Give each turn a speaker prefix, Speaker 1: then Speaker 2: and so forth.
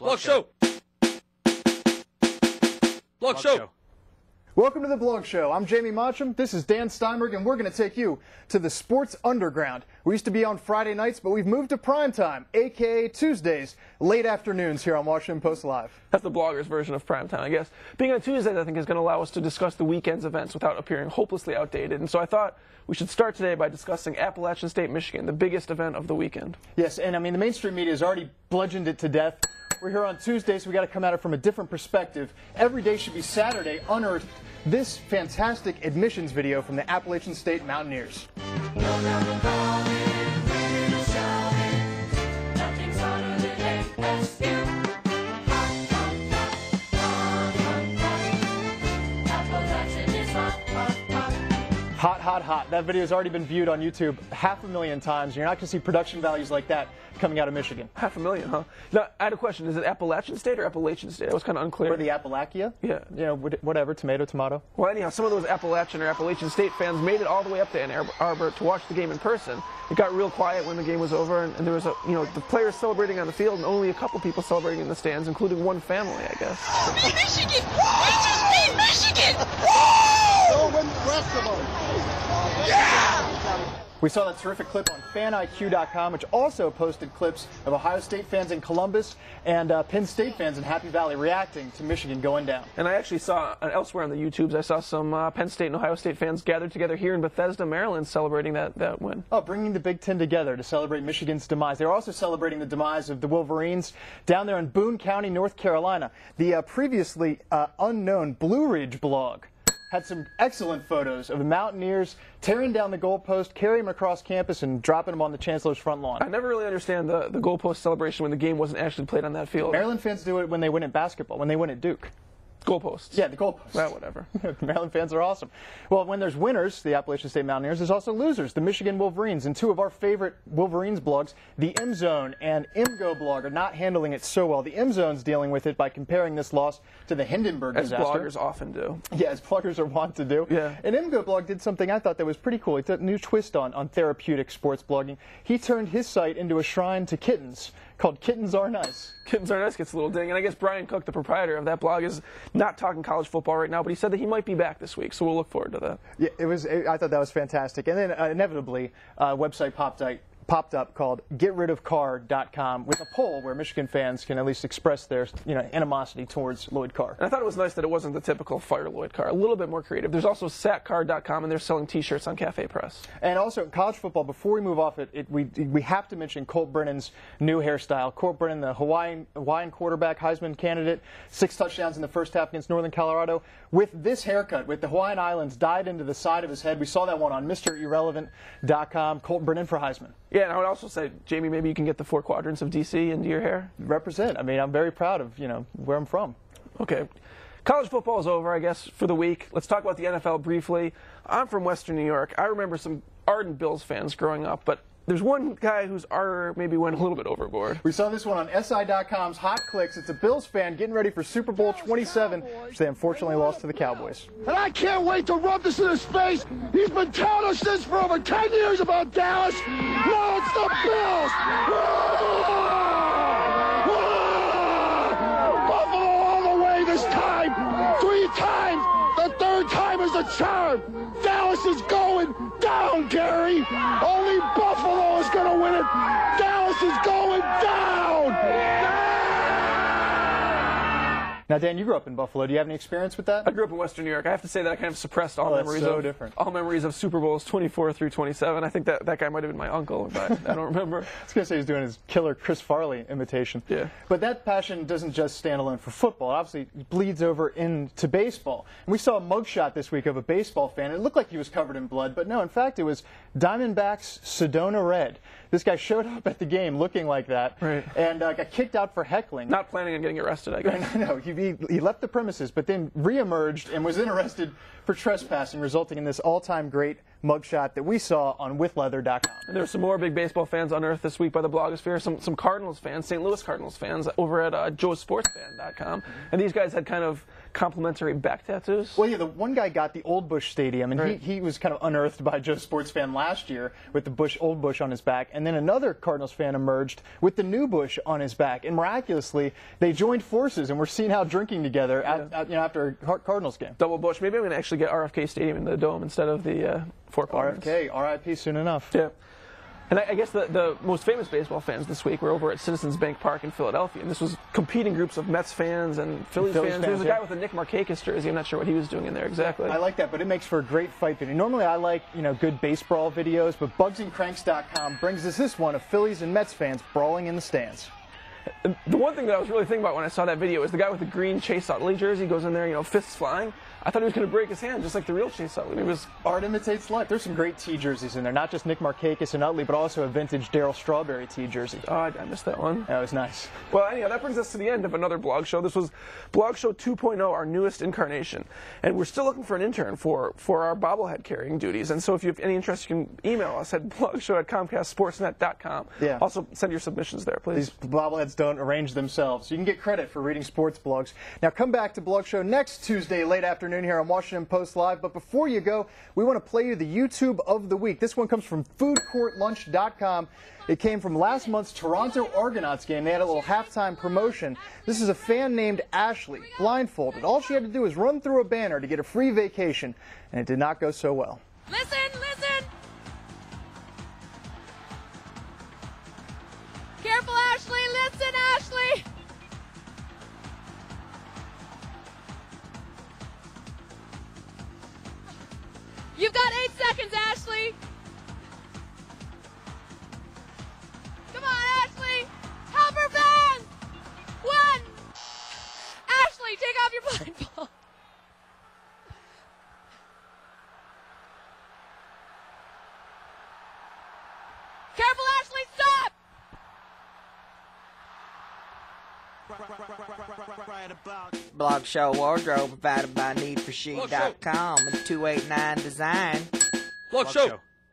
Speaker 1: Blog show. Blog show.
Speaker 2: Welcome to the Blog Show. I'm Jamie Mottram. This is Dan Steinberg, and we're going to take you to the Sports Underground. We used to be on Friday nights, but we've moved to prime time, a.k.a. Tuesdays, late afternoons here on Washington Post Live.
Speaker 1: That's the blogger's version of prime time, I guess. Being on Tuesdays, I think, is going to allow us to discuss the weekend's events without appearing hopelessly outdated. And so I thought we should start today by discussing Appalachian State, Michigan, the biggest event of the weekend.
Speaker 2: Yes, and I mean, the mainstream media has already bludgeoned it to death. We're here on Tuesday, so we got to come at it from a different perspective. Every day should be Saturday. Unearth this fantastic admissions video from the Appalachian State Mountaineers. Hot, hot, hot. That video has already been viewed on YouTube 500,000 times. You're not going to see production values like that coming out of Michigan.
Speaker 1: 500,000, huh? Now, I had a question. Is it Appalachian State or Appalachian State? That was kind of unclear.
Speaker 2: Or the Appalachia?
Speaker 1: Yeah.
Speaker 2: You know, whatever, tomato.
Speaker 1: Well, anyhow, some of those Appalachian or Appalachian State fans made it all the way up to Ann Arbor to watch the game in person. It got real quiet when the game was over, and there was the players celebrating on the field, and only a couple people celebrating in the stands, including one family, I guess.
Speaker 3: Michigan! We just beat Michigan! Woo!
Speaker 2: So win the rest of them.
Speaker 3: Yeah!
Speaker 2: We saw that terrific clip on faniq.com, which also posted clips of Ohio State fans in Columbus and Penn State fans in Happy Valley reacting to Michigan going down.
Speaker 1: And I actually saw, elsewhere on the YouTubes, I saw some Penn State and Ohio State fans gathered together here in Bethesda, Maryland, celebrating that win.
Speaker 2: Oh, bringing the Big Ten together to celebrate Michigan's demise. They were also celebrating the demise of the Wolverines down there in Boone County, North Carolina. The previously unknown Blue Ridge blog had some excellent photos of the Mountaineers tearing down the goalpost, carrying them across campus, and dropping them on the Chancellor's front lawn.
Speaker 1: I never really understand the goalpost celebration when the game wasn't actually played on that field.
Speaker 2: Maryland fans do it when they win at basketball, when they win at Duke.
Speaker 1: Goalposts.
Speaker 2: Yeah, the goalposts.
Speaker 1: Well, whatever.
Speaker 2: Maryland fans are awesome. Well, when there's winners, the Appalachian State Mountaineers, there's also losers, the Michigan Wolverines. And two of our favorite Wolverines blogs, the M-Zone and MGO blog, are not handling it so well. The M-Zone's dealing with it by comparing this loss to the Hindenburg disaster.
Speaker 1: As bloggers often do.
Speaker 2: Yeah, as bloggers are wont to do.
Speaker 1: Yeah.
Speaker 2: And MGO blog did something I thought that was pretty cool. He took a new twist on therapeutic sports blogging. He turned his site into a shrine to kittens called Kittens Are Nice.
Speaker 1: Kittens Are Nice gets a little ding. And I guess Brian Cook, the proprietor of that blog, is not talking college football right now, but he said that he might be back this week, so we'll look forward to that.
Speaker 2: Yeah, I thought that was fantastic. And then inevitably, a website popped up called GetRidOfCarr.com with a poll where Michigan fans can at least express their animosity towards Lloyd Carr.
Speaker 1: And I thought it was nice that it wasn't the typical fire Lloyd Carr, a little bit more creative. There's also SatCar.com, and they're selling T-shirts on Cafe Press.
Speaker 2: And also in college football, before we move off it, we have to mention Colt Brennan's new hairstyle. Colt Brennan, the Hawaiian quarterback, Heisman candidate, 6 touchdowns in the first half against Northern Colorado. With this haircut, with the Hawaiian Islands dyed into the side of his head, we saw that one on MrIrrelevant.com. Colt Brennan for Heisman.
Speaker 1: Yeah, and I would also say, Jamie, maybe you can get the 4 quadrants of D.C. into your hair.
Speaker 2: Represent. I mean, I'm very proud of, where I'm from.
Speaker 1: Okay. College football is over, I guess, for the week. Let's talk about the NFL briefly. I'm from Western New York. I remember some ardent Bills fans growing up, but there's one guy whose ardor maybe went a little bit overboard.
Speaker 2: We saw this one on SI.com's Hot Clicks. It's a Bills fan getting ready for Super Bowl 27, which they unfortunately lost to the Cowboys.
Speaker 4: And I can't wait to rub this in his face. He's been telling us this for over 10 years about Dallas. Now it's the Bills. Buffalo all the way this time. 3 times. The 3rd time is the charm. Dallas is going down, Gary. Only Buffalo is going to win it. Dallas is going down.
Speaker 2: Now, Dan, you grew up in Buffalo. Do you have any experience with that?
Speaker 1: I grew up in Western New York. I have to say that I kind of suppressed all memories of Super Bowls 24 through 27. I think that guy might have been my uncle, but I don't remember.
Speaker 2: I was going to say he was doing his killer Chris Farley imitation.
Speaker 1: Yeah.
Speaker 2: But that passion doesn't just stand alone for football. It obviously bleeds over into baseball. And we saw a mugshot this week of a baseball fan. It looked like he was covered in blood, but no, in fact, it was Diamondbacks Sedona Red. This guy showed up at the game looking like that,
Speaker 1: right,
Speaker 2: and got kicked out for heckling.
Speaker 1: Not planning on getting arrested, I guess.
Speaker 2: No, he left the premises, but then reemerged and was then arrested for trespassing, resulting in this all-time great mugshot that we saw on withleather.com.
Speaker 1: And there were some more big baseball fans unearthed this week by the blogosphere. Some Cardinals fans, St. Louis Cardinals fans, over at joesportsfan.com. And these guys had kind of complimentary back tattoos.
Speaker 2: Well, yeah, the one guy got the Old Bush Stadium, and
Speaker 1: Right.
Speaker 2: he was kind of unearthed by Joe Sports Fan last year with the Old Bush on his back. And then another Cardinals fan emerged with the New Bush on his back. And miraculously, they joined forces and we're seeing how drinking together after a Cardinals game.
Speaker 1: Double Bush. Maybe I'm going to actually get RFK Stadium in the Dome instead of the Four Corners.
Speaker 2: RFK, RIP soon enough.
Speaker 1: Yeah. And I guess the most famous baseball fans this week were over at Citizens Bank Park in Philadelphia. And this was competing groups of Mets fans and Phillies fans. There was a guy with a Nick Markakis jersey. I'm not sure what he was doing in there exactly.
Speaker 2: I like that, but it makes for a great fight video. Normally I like, good baseball videos, but BugsandCranks.com brings us this one of Phillies and Mets fans brawling in the stands.
Speaker 1: And the one thing that I was really thinking about when I saw that video is the guy with the green Chase Utley jersey goes in there, fists flying. I thought he was going to break his hand, just like the real Chase Utley. It was
Speaker 2: art imitates life. There's some great T jerseys in there, not just Nick Markakis and Utley, but also a vintage Darryl Strawberry T jersey.
Speaker 1: Oh, I missed that one.
Speaker 2: That was nice.
Speaker 1: Well, anyhow, that brings us to the end of another blog show. This was Blog Show 2.0, our newest incarnation. And we're still looking for an intern for our bobblehead carrying duties. And so if you have any interest, you can email us at blogshow@comcastsportsnet.com.
Speaker 2: Yeah.
Speaker 1: Also, send your submissions there, please.
Speaker 2: These bobbleheads don't arrange themselves. You can get credit for reading sports blogs. Now come back to Blog Show next Tuesday, late afternoon here on Washington Post Live. But before you go, we want to play you the YouTube of the week. This one comes from foodcourtlunch.com. It came from last month's Toronto Argonauts game. They had a little halftime promotion. This is a fan named Ashley, blindfolded. All she had to do was run through a banner to get a free vacation, and it did not go so well.
Speaker 3: Listen, listen. Careful, Ashley. Listen, Ashley. You've got 8 seconds, Ashley. Come on, Ashley. Help her fans. 1. Ashley, take off your blindfold. Careful, Ashley, stop!
Speaker 5: Blog Show Wardrobe provided by NeedForSheet.com and 289 Design.
Speaker 6: Blog Show.